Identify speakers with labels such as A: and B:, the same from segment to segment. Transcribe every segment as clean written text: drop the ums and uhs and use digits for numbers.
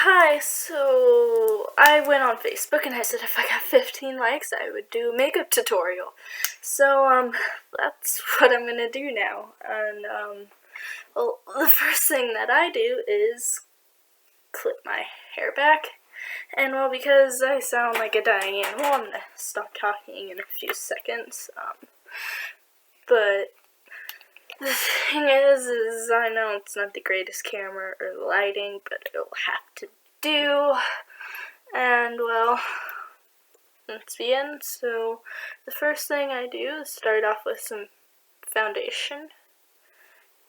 A: Hi, so I went on Facebook and I said if I got 15 likes, I would do a makeup tutorial. So, that's what I'm gonna do now. And, well, the first thing that I do is clip my hair back. And, well, because I sound like a dying animal, I'm gonna stop talking in a few seconds. But the thing is I know it's not the greatest camera or lighting, but it'll have to do. And, well, let's begin. So, the first thing I do is start off with some foundation.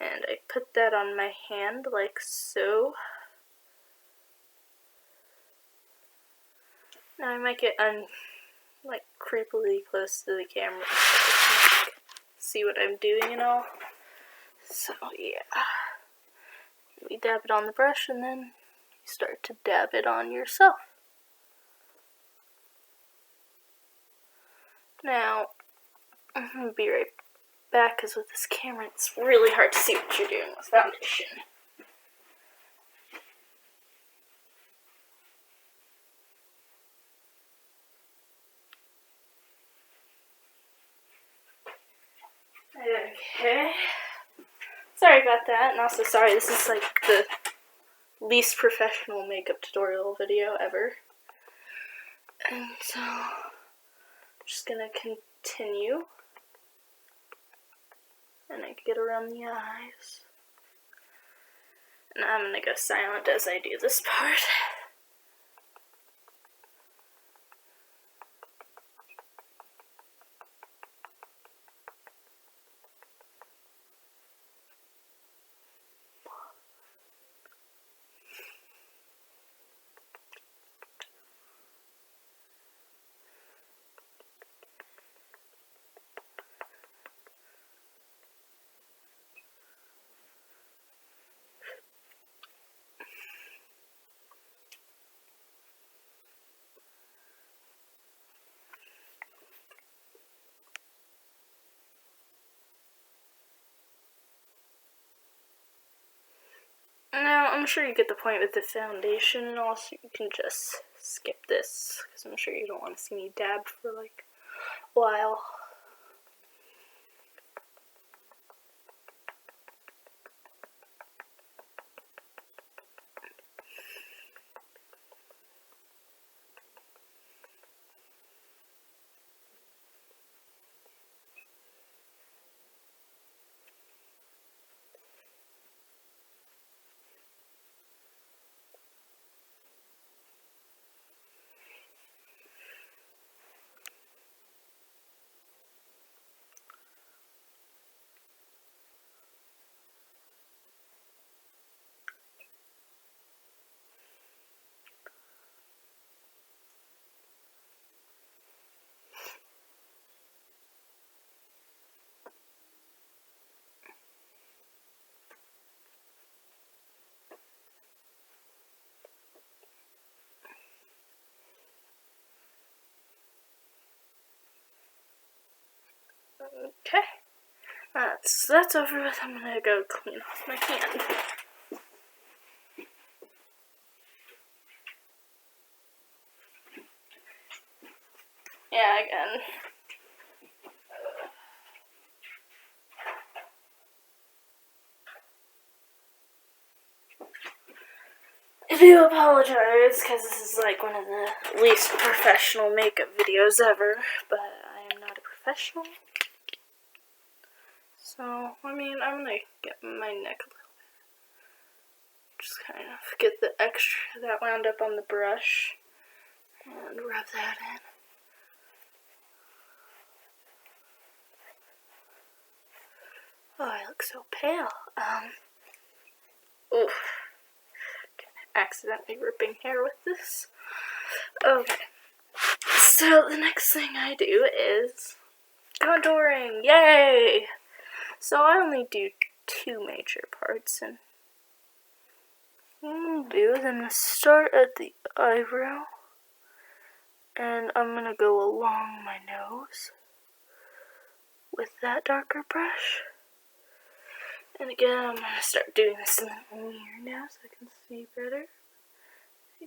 A: And I put that on my hand like so. Now I might get like creepily close to the camera so I can see what I'm doing and all. So yeah. We dab it on the brush and then you start to dab it on yourself. Now, I'm going to be right back because with this camera it's really hard to see what you're doing with foundation. Okay. Sorry about that, and also sorry, this is like the least professional makeup tutorial video ever. And so, I'm just gonna continue. And I get around the eyes. And I'm gonna go silent as I do this part. Now, I'm sure you get the point with the foundation, and also you can just skip this, because I'm sure you don't want to see me dab for like a while. Okay. That's over with. I'm gonna go clean off my hand. Yeah, again. I do apologize, because this is like one of the least professional makeup videos ever, but I am not a professional. So, I mean, I'm gonna get my neck a little bit. Just kind of get the extra that wound up on the brush and rub that in. Oh, I look so pale. Oof. Accidentally ripping hair with this. Okay. So, the next thing I do is contouring. Yay! So, I only do two major parts, and what I'm gonna start at the eyebrow, and I'm gonna go along my nose with that darker brush. And again, I'm gonna start doing this in the mirror now so I can see better.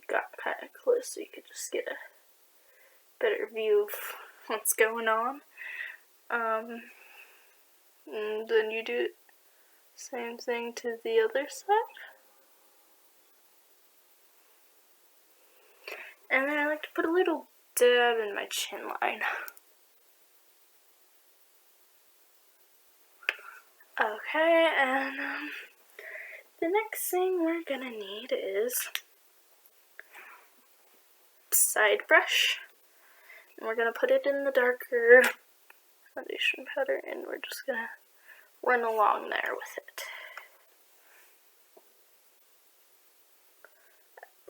A: got kind of close so you could just get a better view of what's going on. And then you do the same thing to the other side. And then I like to put a little dab in my chin line. Okay, and the next thing we're gonna need is side brush. And we're gonna put it in the darker foundation powder, and we're just gonna run along there with it.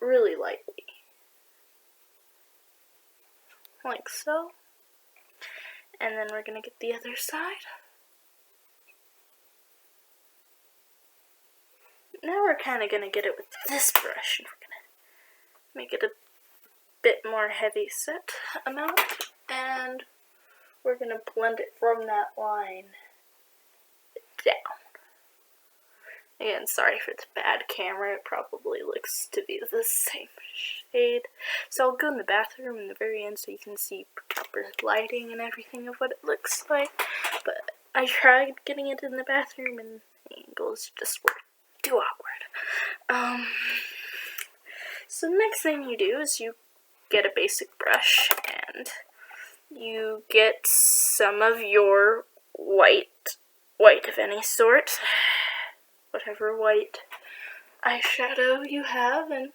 A: Really lightly. Like so. And then we're gonna get the other side. Now we're kind of gonna get it with this brush, and we're gonna make it a bit more heavy set amount, and we're gonna blend it from that line down. Again, sorry for the bad camera, it probably looks to be the same shade. So I'll go in the bathroom in the very end so you can see proper lighting and everything of what it looks like. But I tried getting it in the bathroom and the angles just were too awkward. So the next thing you do is you get a basic brush and you get some of your white of any sort, whatever white eyeshadow you have, and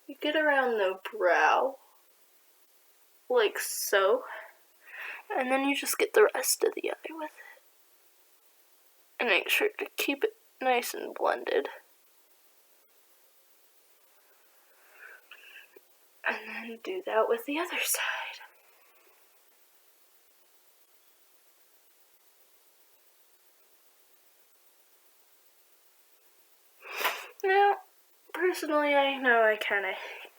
A: you get around the brow, like so, and then you just get the rest of the other with it. And make sure to keep it nice and blended. And then do that with the other side. Now, personally, I know I kind of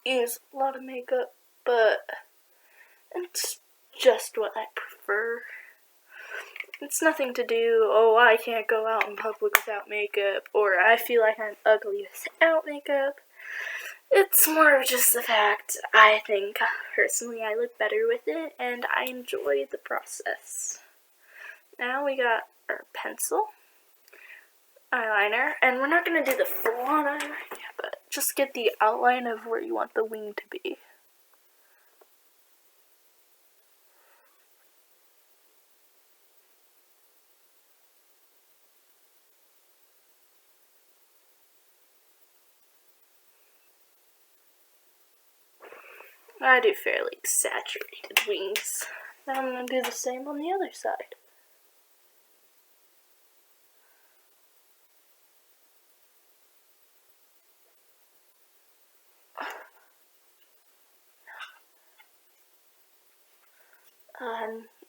A: use a lot of makeup, but it's just what I prefer. It's nothing to do, oh, I can't go out in public without makeup, or I feel like I'm ugly without makeup. It's more of just the fact I think, personally, I look better with it, and I enjoy the process. Now we got our pencil, eyeliner, and we're not going to do the full-on eyeliner yet, but just get the outline of where you want the wing to be. I do fairly saturated wings. Now I'm going to do the same on the other side.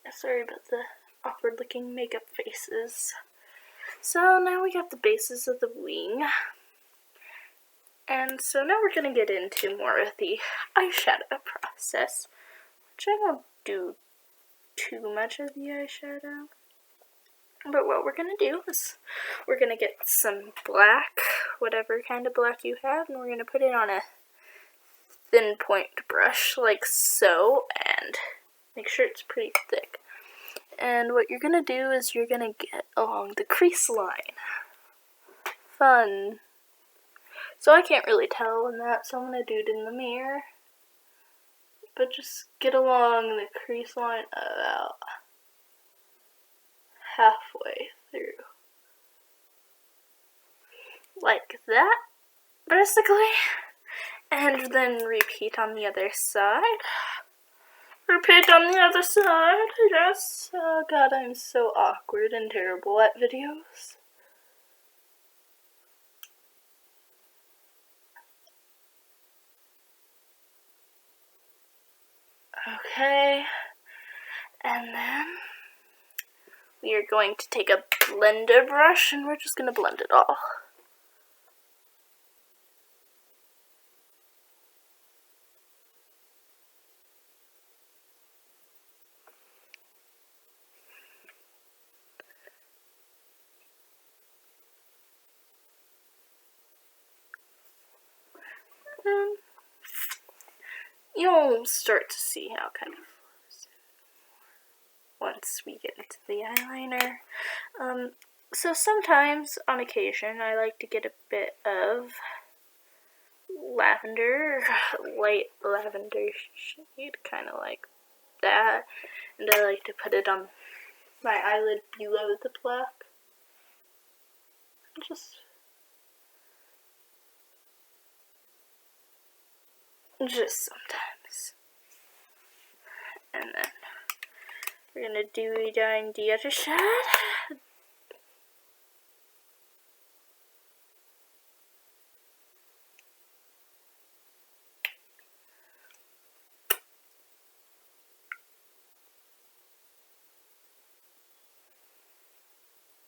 A: Sorry about the awkward looking makeup faces. So now we got the bases of the wing. And so now we're going to get into more of the eyeshadow process, which I won't do too much of the eyeshadow. But what we're going to do is we're going to get some black, whatever kind of black you have, and we're going to put it on a thin point brush like so, and make sure it's pretty thick. And what you're going to do is you're going to get along the crease line. Fun. So I can't really tell in that, so I'm going to do it in the mirror. But just get along the crease line about halfway through. Like that, basically. And then repeat on the other side. Repeat on the other side, yes. Oh god, I'm so awkward and terrible at videos. Okay, and then we are going to take a blender brush and we're just going to blend it all. you'll start to see how it kind of flows once we get into the eyeliner. So sometimes, on occasion, I like to get a bit of lavender, light lavender shade, kind of like that, and I like to put it on my eyelid below the black. Just sometimes. And then we're gonna dewy dye the other side.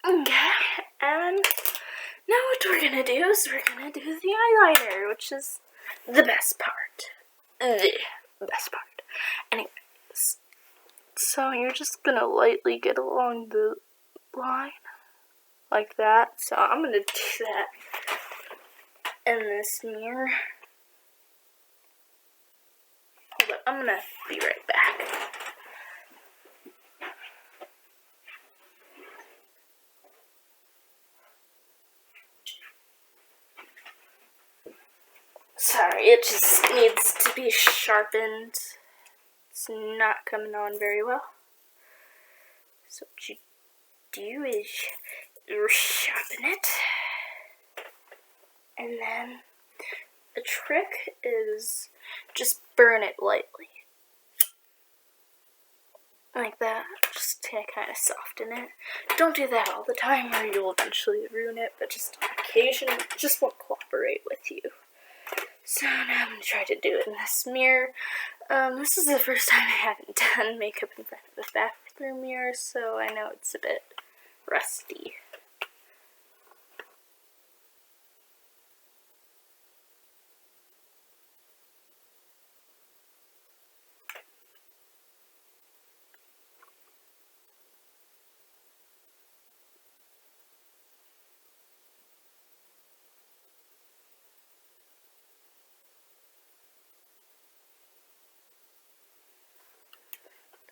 A: Okay, and now what we're gonna do is we're gonna do the eyeliner, which is the best part. The best part. Anyways, so you're just gonna lightly get along the line, like that. So I'm gonna do that in this mirror. Hold up, I'm gonna be right back. Sorry, it just needs to be sharpened. It's not coming on very well. So what you do is you sharpen it. And then the trick is just burn it lightly. Like that, just to kind of soften it. Don't do that all the time or you'll eventually ruin it, but just on occasion, it just won't cooperate with you. So now I'm going to try to do it in this mirror. This is the first time I haven't done makeup in front of a bathroom mirror, so I know it's a bit rusty.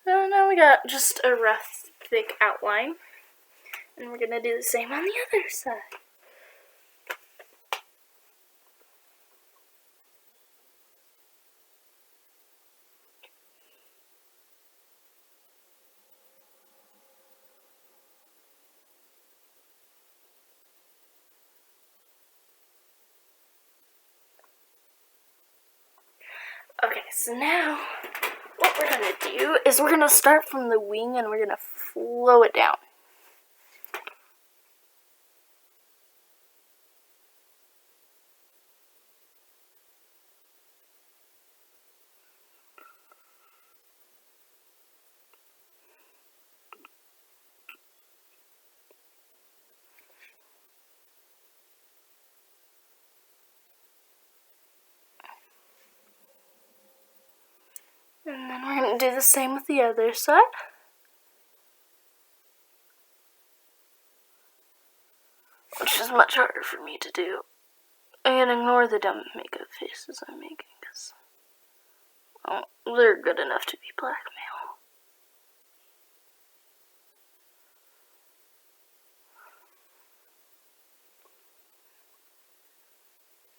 A: So now we got just a rough, thick outline, and we're going to do the same on the other side. Okay, so now what we're going to do is we're going to start from the wing and we're going to flow it down. And then we're going to do the same with the other side. Which is much harder for me to do. I can ignore the dumb makeup faces I'm making because they're good enough to be blackmail.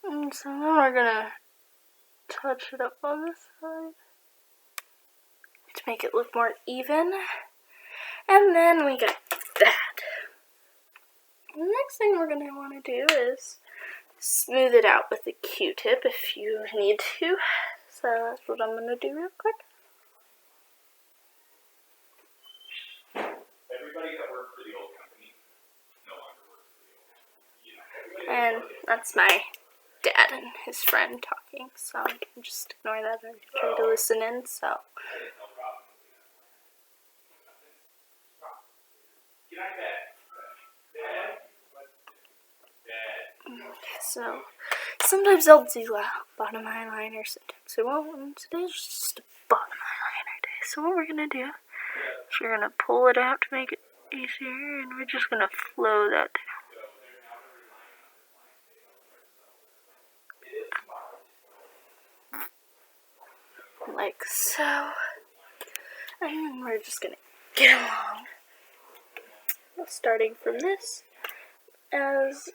A: And so then we're going to touch it up on this side to make it look more even. And then we got that. The next thing we're going to want to do is smooth it out with a Q-tip if you need to. So that's what I'm going to do real quick.
B: Everybody that worked for the old company no longer works for the old company.
A: And that's my dad and his friend talking, so just ignore that or try to listen in, so. Okay, so sometimes I'll do a bottom eyeliner, sometimes I won't, and today's just a bottom eyeliner day. So what we're gonna do is we're gonna pull it out to make it easier, and we're just gonna flow that down. like so. And then we're just gonna get along. Starting from this as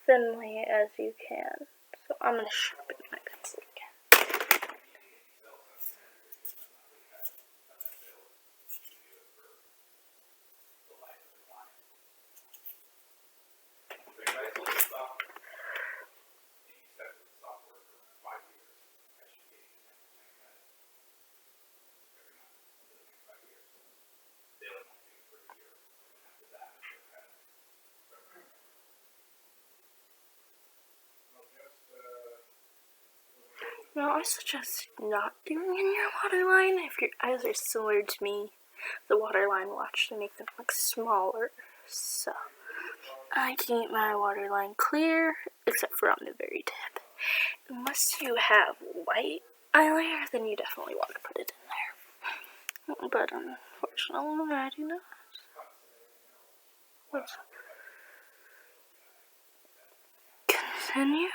A: thinly as you can. So I'm gonna sharpen my pencil again. Now, I suggest not doing in your waterline if your eyes are similar to me. The waterline will actually make them look smaller. So, I keep my waterline clear, except for on the very tip. Unless you have white eyeliner, then you definitely want to put it in there. But unfortunately, I do not. Let's continue.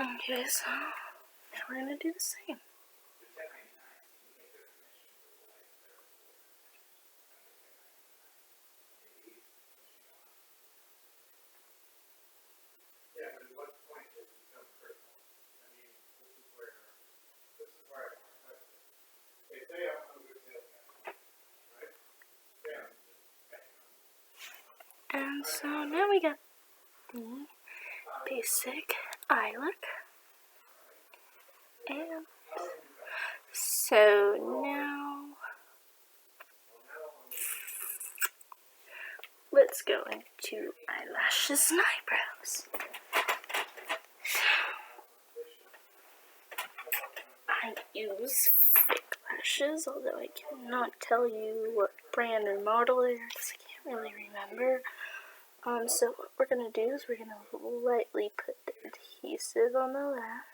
A: Okay, so now we're gonna do the same. And so now we got the basic eye look. And so now let's go into eyelashes and eyebrows. I use fake lashes, although I cannot tell you what brand or model they are because I can't really remember. So what we're going to do is we're going to lightly put the adhesive on the lash.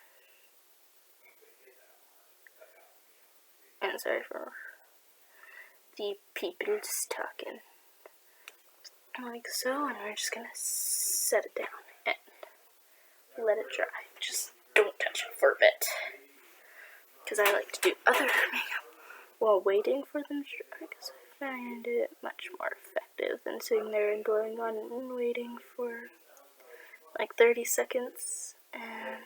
A: And sorry for the people just talking. Like so, and we're just going to set it down and let it dry. Just don't touch it for a bit. Because I like to do other makeup while waiting for them to dry, because I find it much more effective than sitting there and going on and waiting for like 30 seconds. And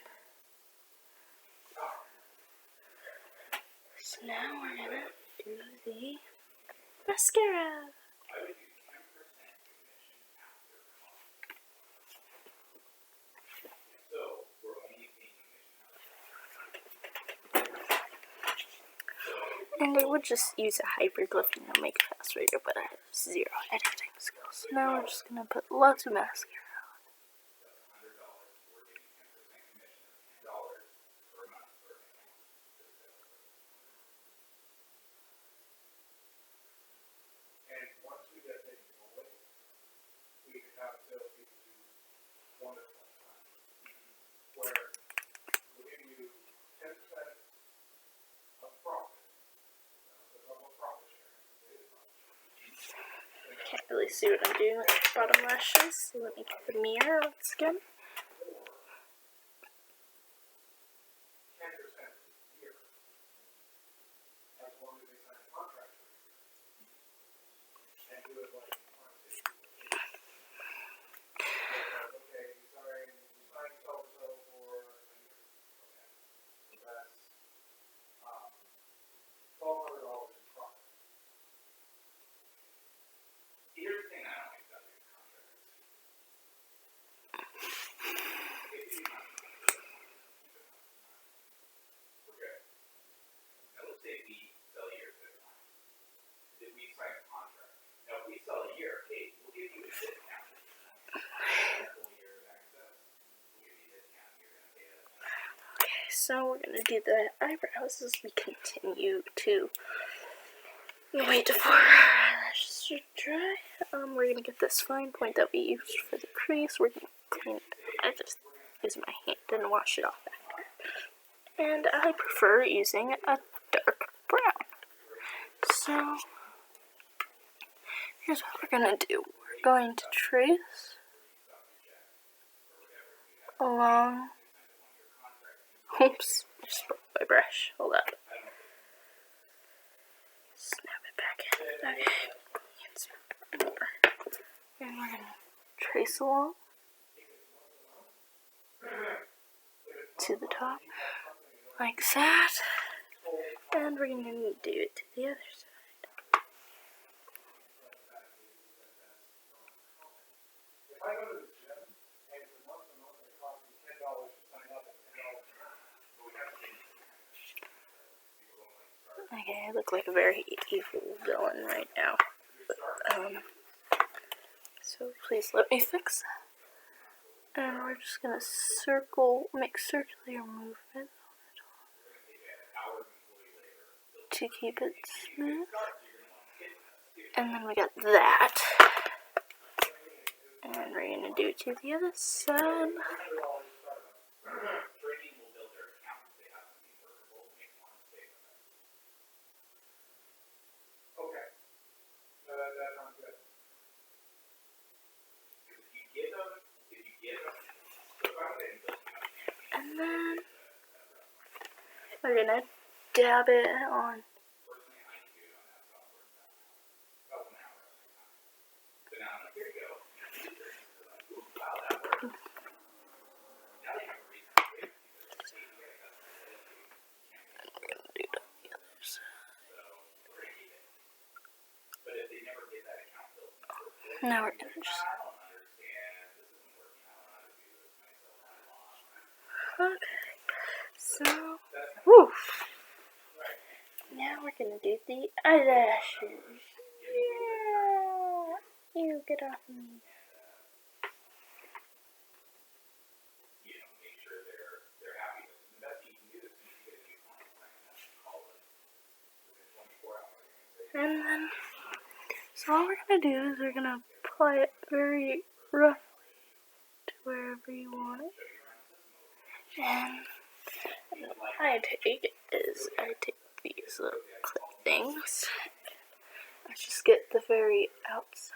A: so now we're gonna do the mascara. And I would just use a hyperglyph and it'll make it faster, but I have zero editing skills. So now we're just gonna put lots of mascara on. Can't really see what I'm doing with the bottom lashes, so let me get the mirror once again. So we're going to do the eyebrows as we continue to wait for our eyelashes to dry. We're going to get this fine point that we used for the crease. We're going to clean it. I just use my hand and wash it off after. And I prefer using a dark brown. So here's what we're gonna do. We're going to trace along. Oops, I just broke my brush. Hold up. Snap it back in. Okay. And we're gonna trace along to the top, like that. And we're gonna do it to the other side. Okay, I look like a very evil villain right now. So please let me fix that. And we're just gonna make circular movement to keep it smooth. And then we got that. And we're gonna do it to the other side. And then we're gonna dab it on. Now we're gonna just. Okay, so, woo. Now we're gonna do the eyelashes. Yeah, you get off me. And then, so all we're gonna do is we're gonna apply it very roughly to wherever you want it. And what I take is I take these little clip things. I just get the very outside.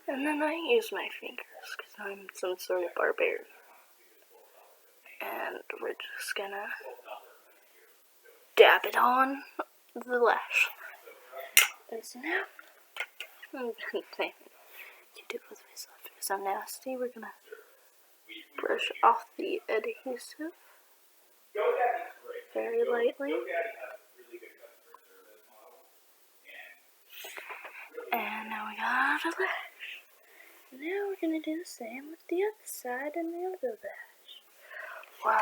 A: And then I use my fingers because I'm some sort of barbarian. And we're just gonna dab it on the lash. And so now, I'm gonna say, you do it with myself because I'm nasty. We're gonna brush off the adhesive very lightly. And now we got a lash. Now we're gonna do the same with the other side and the other lash. Wow.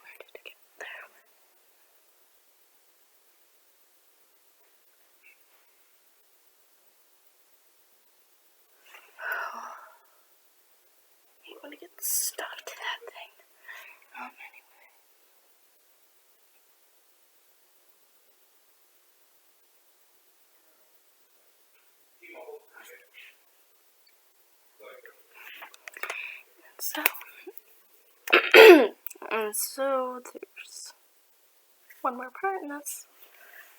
A: Where did it get? There. You want to get stuck to that thing. Anyway. And so there's one more part, and that's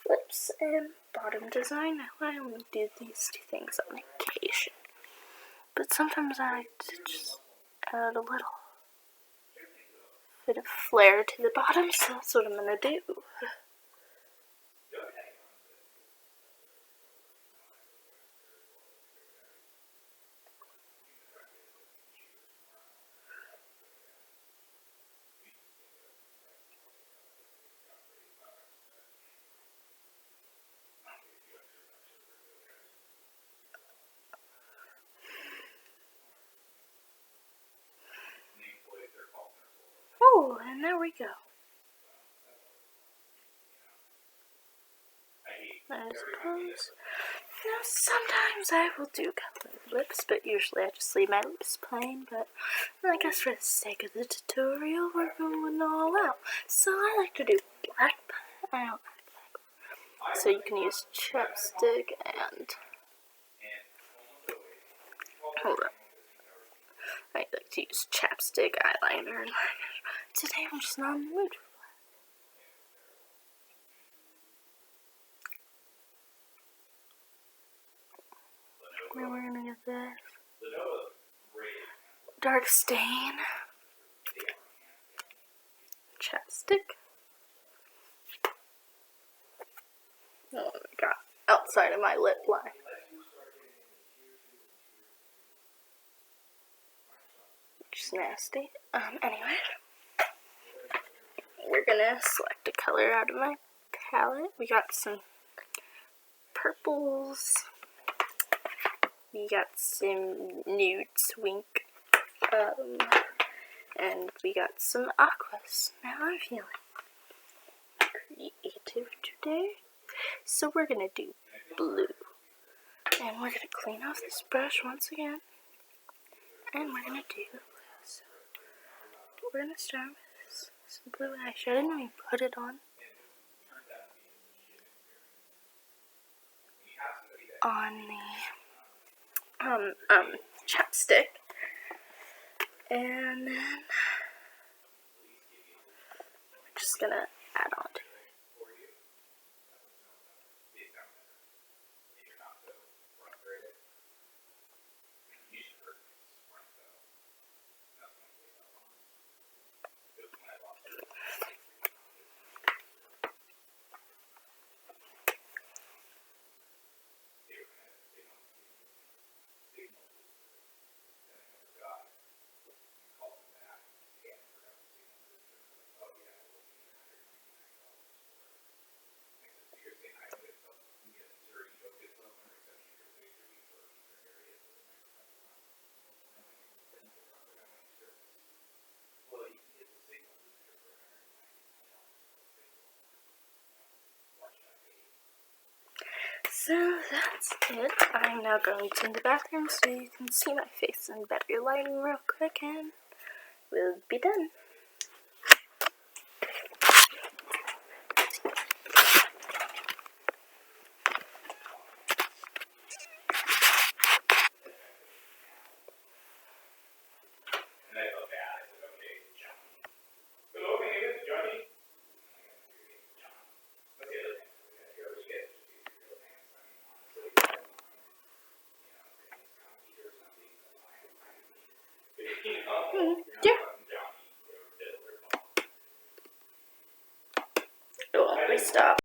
A: lips and bottom design. I only do these two things on occasion, but sometimes I like to just add a little bit of flair to the bottom, so that's what I'm gonna do. Oh, and there we go. I suppose Now, sometimes I will do colored lips, but usually I just leave my lips plain, but I guess for the sake of the tutorial, we're going all out. So I like to do black palette. So you can use chapstick and, hold up, I like to use chapstick, eyeliner, and liner. Today I'm just not in the mood. Now we're gonna get this dark stain, chapstick. Oh my god, outside of my lip line. Which is nasty. Anyway, we're gonna select a color out of my palette. We got some purples. We got some nude swink. And we got some aquas. Now I'm feeling creative today. So we're gonna do blue. And we're gonna clean off this brush once again. And we're gonna do blue. So we're gonna start with some blue eyeshadow and we put it on the chapstick. And then we're just gonna add on to it. So that's it. I'm now going to the bathroom so you can see my face in better lighting real quick and we'll be done. Yeah. Oh, let me stop.